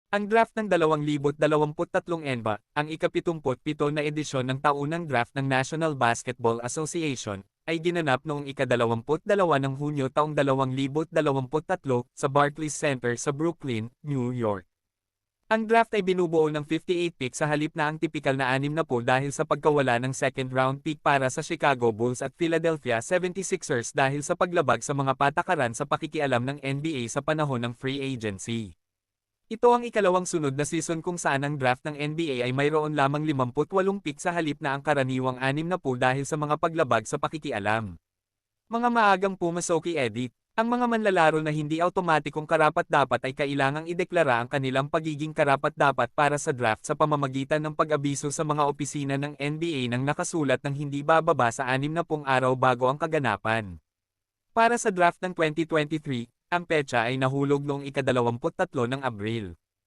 Ang draft ng 2023 NBA, ang ika-77 na edisyon ng taunang draft ng National Basketball Association, ay ginanap noong ika-22 ng Hunyo taong 2023 sa Barclays Center sa Brooklyn, New York. Ang draft ay binubuo ng 58 pick sa halip na ang tipikal na 60 dahil sa pagkawala ng second round pick para sa Chicago Bulls at Philadelphia 76ers dahil sa paglabag sa mga patakaran sa pakikialam ng NBA sa panahon ng free agency. Ito ang ikalawang sunod na season kung saan ang draft ng NBA ay mayroon lamang 58 pick sa halip na ang karaniwang 60 dahil sa mga paglabag sa pakikialam. Mga maagang pumasoki edit. Ang mga manlalaro na hindi automatikong karapat-dapat ay kailangang ideklara ang kanilang pagiging karapat-dapat para sa draft sa pamamagitan ng pag-abiso sa mga opisina ng NBA nang nakasulat ng hindi bababa sa 60 araw bago ang kaganapan. Para sa draft ng 2023, ang petsa ay nahulog noong ika-23 ng Abril.